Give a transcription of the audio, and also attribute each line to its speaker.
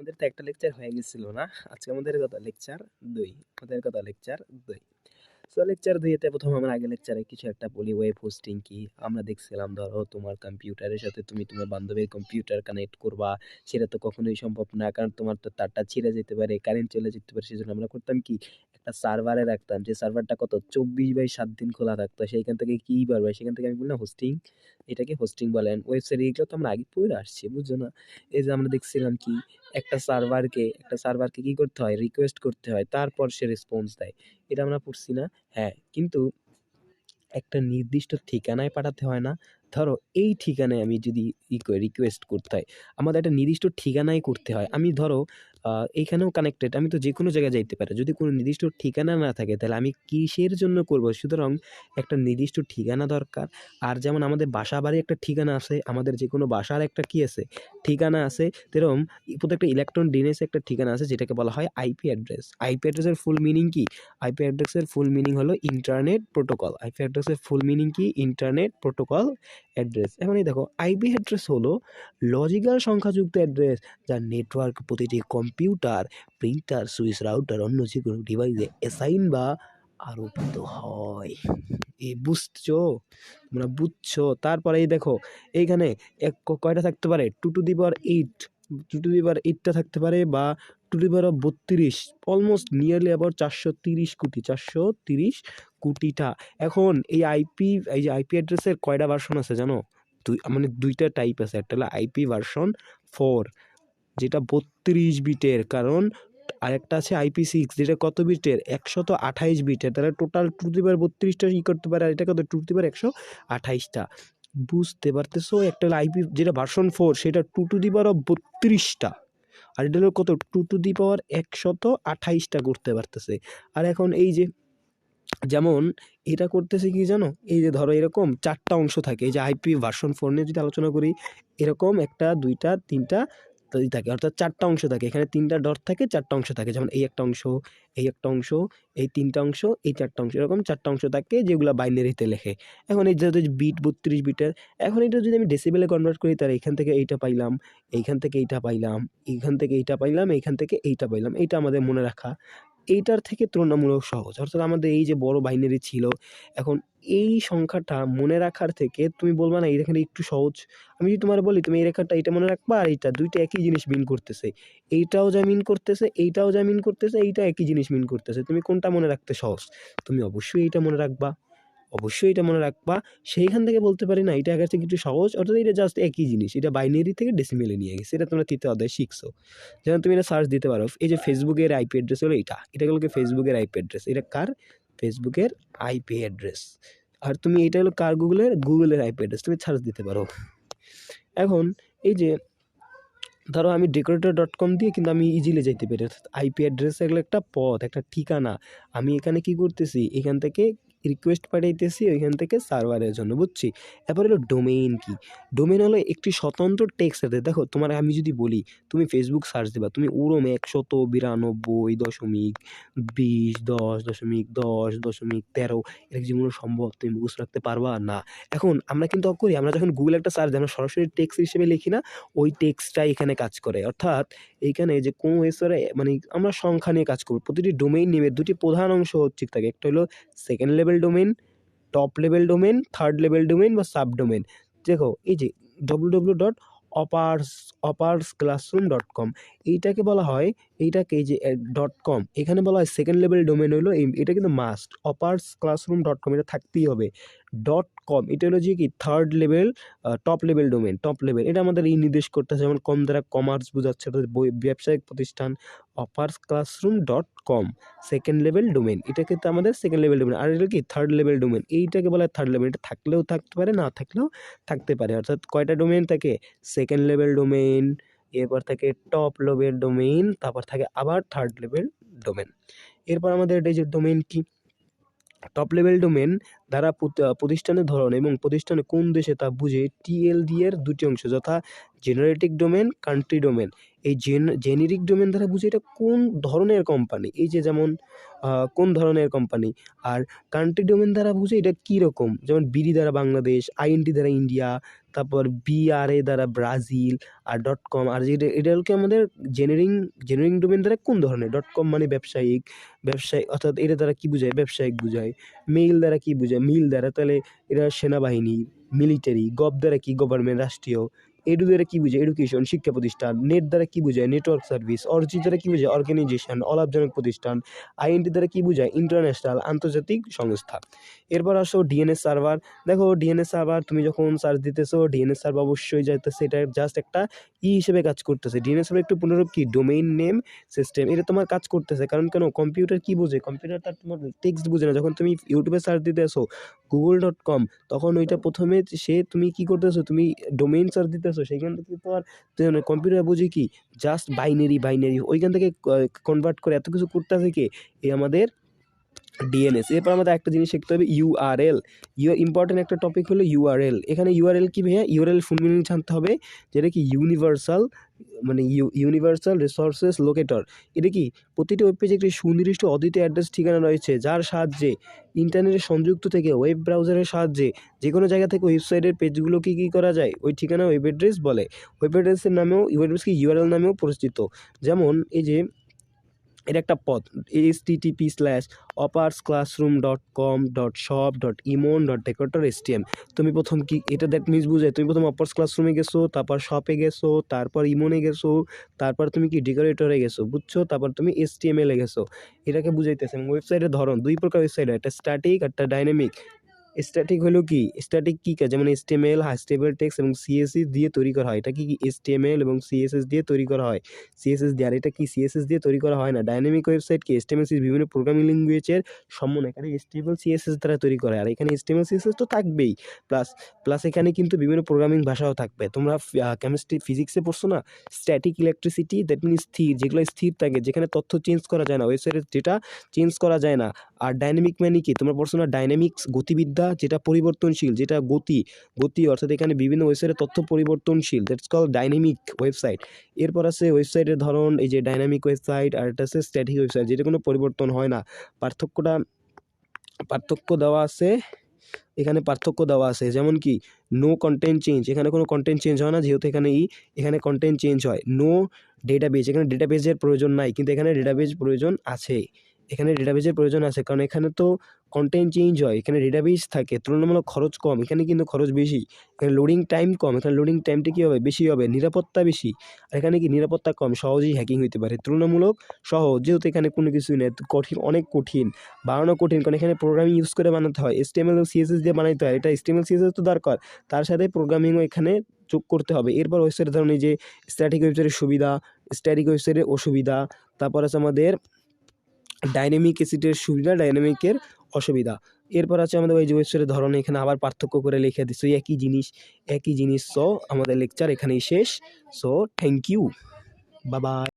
Speaker 1: আমাদের তো একটা লেকচার হয়ে গেছিল না? আজকে আমাদের কত লেকচার ২। আমাদের কত লেকচার ২। সো লেকচার ২ তে ১ম আমরা আগের লেকচারে কিছু একটা বলি ওয়েব হোস্টিং কি? আমরা দেখছিলাম ধরো তোমার কম্পিউটারের সাথে তুমি তোমার বান্ধবীর কম্পিউটার কানেক্ট করবা। সেটা তো কখনোই সম্ভব না। কারণ তোমার তো তারটা ছিঁড়ে যেতে পারে, কারেন্ট চলে যেতে পারে। সেজন্য আমরা করতাম কি? একটা সার্ভারে রাখতাম। যে সার্ভারটা কত ২৪/৭ দিন খোলা থাকতো। সেইখান থেকে কি বারবার সেখান থেকে আমি বললাম হোস্টিং, এটাকে হোস্টিং বলেন। ওয়েবসাইট এগুলো তো আমরা আগে পইড়া আসছি, বুঝছো না? এই যে আমরা দেখছিলাম কি একটা সার্ভারকে কি করতে হয়? রিকোয়েস্ট করতে হয়। তারপর সে রেসপন্স দেয়। এটা আমরা পড়ছি না? হ্যাঁ, কিন্তু একটা নির্দিষ্ট ঠিকানায় পাঠাতে হয় না? ধরো এই ঠিকানায় আমি যদি রিকোয়েস্ট করতে হয়, আমাদের একটা নির্দিষ্ট ঠিকানায় করতে হয়। আমি ধরো এইখানেও কানেক্টেড, আমি তো যেকোনো জায়গায় যাইতে পারি। যদি কোনো নির্দিষ্ট ঠিকানা না থাকে তাহলে আমি কিসের জন্য করব? সুতরাং একটা নির্দিষ্ট ঠিকানা দরকার। আর যেমন আমাদের বাসা-বাড়ির একটা ঠিকানা আছে, আমাদের যেকোনো বাসার একটা কি আছে? ঠিকানা আছে। তেরকম প্রত্যেকটা ইলেকট্রন ডিভাইসের একটা ঠিকানা আছে যেটাকে বলা হয় আইপি অ্যাড্রেস। আইপি অ্যাড্রেসের ফুল মিনিং কি? আইপি অ্যাড্রেসের ফুল মিনিং হলো ইন্টারনেট প্রোটোকল। আইপি অ্যাড্রেসের ফুল মিনিং কি? Internet protocol address. এখন এই দেখো আইপি অ্যাড্রেস হলো লজিক্যাল সংখ্যাযুক্ত অ্যাড্রেস যা নেটওয়ার্ক প্রতিটি কম্পিউটার, প্রিন্টার, সুইচ, রাউটার অন্য যেকোনো ডিভাইসে অ্যাসাইন বা আরোপিত হয়। বুঝছো? তোমরা বুঝছো? তারপরে এই দেখো এইখানে কয়টা থাকতে পারে? 2 to the power 8, 2 to the পাওয়ার 8 টা থাকতে পারে বা 2 to the power 32, almost nearly about 430 কোটি, 430 কোটিটা। এখন এই যে আইপি অ্যাড্রেসের কয়টা ভার্সন আছে জানো? মানে ২ টা টাইপ আছে। একটা হলো আইপি ভার্সন 4 যেটা 32 বিটের, কারণ আরেকটা আছে IP6 যেটা কত বিটের? 128 বিটের। তাহলে টোটাল 2 টু দি পাওয়ার 32 টা করতে পারে, আর এটা কত? 2 টু দি পাওয়ার 128 টা। বুঝতে পারতেছো? একটা হলো আইপি যেটা ভার্সন 4 সেটা 2 টু দি পাওয়ার 32 টা। আর এটা হলো কত? 2 টু দি পাওয়ার 128 টা করতে পারতেছে। আর এখন এই যে যেমন এটা করতেছে কি জানো? এই যে ধরো এরকম 4 টা অংশ থাকে। এই যে আইপি ভার্সন 4 নিয়ে যদি আলোচনা করি, এরকম 1 টা 2 টা 3 টা থাকে, অর্থাৎ 4 টা অংশ থাকে। এখানে 3 টা ডট থাকে, 4 টা অংশ থাকে। যেমন এই একটা অংশ, এই একটা অংশ, এই 3 টা অংশ, এই 4 টা অংশ। এরকম 4 টা অংশ থাকে যেগুলা বাইনারিতে লেখে। এখন এই যে বিট 32 বিটের, এখন এটা যদি আমি ডেসিবেলে কনভার্ট করি তাহলে এখান থেকে এইটা পাইলাম, এইখান থেকে এইটা পাইলাম, এইখান থেকে এইটা পাইলাম, এইখান থেকে এইটা পাইলাম। এইটা আমাদের মনে রাখা। এইটার থেকে তুলনামূলক সহজ। অর্থাৎ আমাদের এই যে বড় বাইনারি ছিল, এখন এই সংখ্যাটা মনে রাখার থেকে তুমি বলবা না এখানে একটু সহজ। আমি যদি তোমারে বলি তুমি এই রেখাটা এটা মনে রাখবা, আর এইটা ২ টা একই জিনিস মিন করতেছে। এইটাও যা মিন করতেছে, এইটাও যা মিন করতেছে, এইটা একই জিনিস মিন করতেছে। তুমি কোনটা মনে রাখতে সহজ? তুমি অবশ্যই এইটা মনে রাখবা। অবশ্যই এটা মনে রাখবা। সেইখান থেকে বলতে পারি না এটা আগের থেকে একটু সহজ। অর্থাৎ এটা জাস্ট একই জিনিস। এটা বাইনারি থেকে ডেসিমেলে নিয়ে গেছে। এটা তোমরা ৩য় অধ্যায়ে শিখছো। যেমন তুমি এটা সার্চ দিতে পারো। এই যে ফেসবুকের আইপি অ্যাড্রেস হলো এটা। এটা হলো ফেসবুকের আইপি অ্যাড্রেস। এটা কার? ফেসবুকের আইপি অ্যাড্রেস। আর তুমি এটা হলো কার? গুগলের আইপি অ্যাড্রেস। তুমি সার্চ দিতে পারো। এখন এই যে ধরো আমি decorator.com দিয়ে কিন্তু আমি ইজিলি যাইতে পারি। অর্থাৎ আইপি অ্যাড্রেস হলো একটা পথ, একটা ঠিকানা। আমি এখানে কি করতেছি? এখান থেকে রিকোয়েস্ট পাঠাইতেছি ওইখান থেকে সার্ভারের জন্য, বুঝছি? এরপর হলো ডোমেইন কি? ডোমেইন হলো একটি স্বতন্ত্র টেক্সট অ্যাড্রেস। দেখো তোমার আমি যদি বলি তুমি ফেসবুক সার্চ দিবা, তুমি ওরম 192.20.10.10.13 এটা কি জীবনে সম্ভব? তুমি মুখস্থ রাখতে পারবা? না। এখন আমরা কিন্তু করি, আমরা যখন গুগলে একটা সার্চ দিই আমরা সরাসরি টেক্সট হিসেবে লিখি না, ওই টেক্সটটাই এখানে কাজ করে। অর্থাৎ এইখানে যে কোন ওয়েবসাইটে মানে আমরা সংখ্যা নিয়ে কাজ করব। প্রতিটি ডোমেইন নেমের ২ টি প্রধান অংশ হচ্ছে থাকে। একটা হলো second level domain, top level domain, third level domain বা সাবডোমেইন। দেখো এই যে www.oparsclassroom.com এইটাকে বলা হয়, এইটাকে এই যে .com এখানে বলা হয় সেকেন্ড লেভেল ডোমেইন হলো এটা কিন্তু মাস্ট। oparsclassroom.com এটা থাকতেই হবে। .com এটা হলো যে কি third level, top level domain, top level. এটা আমাদের এই নির্দেশ করতেছে, যেমন কম দ্বারা কমার্স বোঝাচ্ছে, অর্থাৎ ব্যবসায়িক প্রতিষ্ঠান। oparsclassroom.com সেকেন্ড লেভেল ডোমেইন, এটা কিন্তু আমাদের সেকেন্ড লেভেল ডোমেইন। আর এটা কি থার্ড লেভেল ডোমেইন, এইটাকে বলা হয় থার্ড লেভেল। এটা থাকলেও থাকতে পারে, না থাকলেও থাকতে পারে। অর্থাৎ কয়টা ডোমেইন থাকে? সেকেন্ড লেভেল ডোমেইন, এরপর থাকে টপ লেভেল ডোমেইন, তারপর থাকে আবার থার্ড লেভেল ডোমেইন। এরপর আমাদের এই যে ডোমেইন কি? টপ লেভেল ডোমেন দ্বারা প্রতিষ্ঠানের ধরন এবং প্রতিষ্ঠানে কোন দেশে তা বুঝে টিএলডি এর ২টি অংশ, যথা জেনারেটিক ডোমেন, কান্ট্রি ডোমেন। এই জেনেরিক ডোমেন দ্বারা বুঝি এটা কোন ধরনের কোম্পানি, এই যে যেমন কোন ধরনের কোম্পানি। আর কান্ট্রি ডোমেন দ্বারা বুঝি এটা কী রকম, যেমন বিডি দ্বারা বাংলাদেশ, আইএনটি দ্বারা ইন্ডিয়া, তারপর বিআরএ দ্বারা ব্রাজিল, আর .com। আর যেটা এটা হলো কি আমাদের জেনারিং ডোমেন দ্বারা কোন ধরনের। .com মানে ব্যবসায়িক, অর্থাৎ এটা দ্বারা কী বোঝায়, ব্যবসায়িক বোঝায়। মেইল দ্বারা কী বোঝায়, মিল দ্বারা তাহলে এটা সেনাবাহিনী, মিলিটারি। গভ দ্বারা কি, গভর্নমেন্ট, রাষ্ট্রীয়। এডু দ্বারা কী বোঝায়, এডুকেশন, শিক্ষা প্রতিষ্ঠান। নেট দ্বারা কী বোঝায়, নেটওয়ার্ক সার্ভিস। অর্জি দ্বারা কী বোঝায়, অর্গানাইজেশন, অলাভজনক প্রতিষ্ঠান। আইএনটি দ্বারা কী বোঝায়, ইন্টারন্যাশনাল, আন্তর্জাতিক সংস্থা। এরপর আসো ডিএনএস সার্ভার। দেখো ডিএনএস সার্ভার তুমি যখন সার্চ দিতেছো, ডিএনএস সার্ভার অবশ্যই যাইতেছে, এটা জাস্ট একটা হিসেবে কাজ করতেছে। ডিএনএস সার্ভার একটু পুনরূপ কি, ডোমেইন নেম সিস্টেম, এটা তোমার কাজ করতেছে। কারণ কেন, কম্পিউটার কি বোঝে, কম্পিউটার তার তোমার টেক্সট বোঝে না। যখন তুমি ইউটিউবে সার্চ দিতে আসো google.com, তখন ওইটা প্রথমে তুমি কি করতেছো, তুমি ডোমেইন সার্চ দিতেছো, সেইখান থেকে তোমার কম্পিউটার বুঝি কি, জাস্ট বাইনারি, ওইখান থেকে কনভার্ট করে এত কিছু করতেছে কি, এই আমাদের ডিএনএস। এরপর আমাদের একটা জিনিস শিখতে হবে, ইউআরএল। ইম্পর্টেন্ট একটা টপিক হলো ইউআরএল। এখানে ইউআরএল কি ভাইয়া, ইউআরএল ফুল মিনিং জানতে হবে, যেটা কি ইউনিভার্সাল, মানে ইউনিভার্সাল রিসোর্সেস লোকেটর। এটা কি, প্রতিটি ওয়েব পেজে একটি সুনির্দিষ্ট অদ্বিতীয় অ্যাড্রেস ঠিকানা রয়েছে, যার সাহায্যে ইন্টারনেটে সংযুক্ত থেকে ওয়েব ব্রাউজারের সাহায্যে যে কোনো জায়গা থেকে ওয়েবসাইটের পেজগুলোকে কী করা যায়, ওই ঠিকানা ওয়েব অ্যাড্রেস বলে। ওয়েব অ্যাড্রেসের নামেও, ওয়েব অ্যাড্রেসকে ইউআরএল নামেও পরিচিত। যেমন এই যে এর একটা পথ, https://oparsclassroom.com.shop.emon.decorator.htm। তুমি প্রথম কি, এটা দ্যাট মিনস বুঝায় তুমি প্রথম অপার্স ক্লাসরুমে গেছো, তারপর শপে গেছো, তারপর ইমনে গেছো, তারপর তুমি কি ডেকোরেটরে গেছো, বুঝছো, তারপর তুমি HTML এ গেছো। এটাকে বুঝাইতেছে। এবং ওয়েবসাইটের ধরন দুই প্রকার ওয়েবসাইট, একটা স্ট্যাটিক, একটা ডাইনামিক। স্ট্যাটিক হলো কি, স্ট্যাটিক কী কাজ, যেমন HTML, স্টেবল টেক্সট এবং CSS দিয়ে তৈরি করা হয়। এটা কি HTML এবং CSS দিয়ে তৈরি করা হয়, CSS দিয়ে। আর এটা কি, CSS দিয়ে তৈরি করা হয় না। ডাইনামিক ওয়েবসাইট কি, HTML CSS বিভিন্ন প্রোগ্রামিং ল্যাঙ্গুয়েজের সমন্বয়, এখানে HTML CSS দ্বারা তৈরি করা হয়। আর এখানে HTML CSS তো থাকবেই, প্লাস এখানে কিন্তু বিভিন্ন প্রোগ্রামিং ভাষাও থাকবে। তোমরা কেমিস্ট্রি, ফিজিক্সে পড়ছো না, স্ট্যাটিক ইলেকট্রিসিটি, দ্যাট মিনস স্থির, যেগুলো স্থির থাকে, যেখানে তথ্য চেঞ্জ করা যায় না, ওয়েবসাইটে যেটা চেঞ্জ করা যায় না। আর ডাইনামিক মানে কি, তোমরা পড়ছো না, ডাইনামিক্স, গতিবিদ্যা, যেটা পরিবর্তনশীল, যেটা গতি, অর্থাৎ এখানে বিভিন্ন ওয়েবসাইটের তথ্য পরিবর্তনশীল, দ্যাটস কল ডাইনামিক ওয়েবসাইট। এরপর আছে ওয়েবসাইটের ধরন, এই যে ডাইনামিক ওয়েবসাইট, আর এটা আছে স্ট্যাটিক ওয়েবসাইট, যেটা কোনো পরিবর্তন হয় না। পার্থক্য দেওয়া আছে, এখানে পার্থক্য দেওয়া আছে। যেমন কি, নো কন্টেন্ট চেঞ্জ, এখানে কোনো কন্টেন্ট চেঞ্জ হয় না, যেহেতু এখানে কন্টেন্ট চেঞ্জ হয়। নো ডেটাবেজ, এখানে ডেটাবেজের প্রয়োজন নাই, কিন্তু এখানে ডেটাবেজ প্রয়োজন আছে। কারণ এখানে তো কন্টেন্ট চেঞ্জ হয়, এখানে ডেটাবেজ থাকে, তুলনামূলক খরচ কম, এখানে কিন্তু খরচ বেশি। এখানে লোডিং টাইম কম, এখানে লোডিং টাইমটা কী হবে, বেশি হবে। নিরাপত্তা বেশি, আর এখানে কি, নিরাপত্তা কম, সহজেই হ্যাকিং হতে পারে। তুলনামূলক সহজ, যেহেতু এখানে কোনো কিছুই নেই, অনেক কঠিন, বানানো কঠিন, কারণ এখানে প্রোগ্রামিং ইউজ করে বানাতে হয়, HTML ও CSS দিয়ে বানাইতে হয়। এটা HTML CSS তো দরকার, তার সাথে প্রোগ্রামিংও এখানে যোগ করতে হবে। এরপর ওয়েবসাইটের ধরুন, এই যে স্ট্যাটিক ওয়েবসাইটের সুবিধা, স্ট্যাটিক ওয়েবসাইটের অসুবিধা, তারপর আছে আমাদের ডাইনামিক এসিডের সুবিধা, ডাইনামিকের অসুবিধা। এরপর আছে আমাদের ওই যে ওয়েবসাইটের ধরন, এখানে আবার পার্থক্য করে লিখে দিচ্ছি, একই জিনিস। সো আমাদের লেকচার এখানেই শেষ। So thank you, bye by.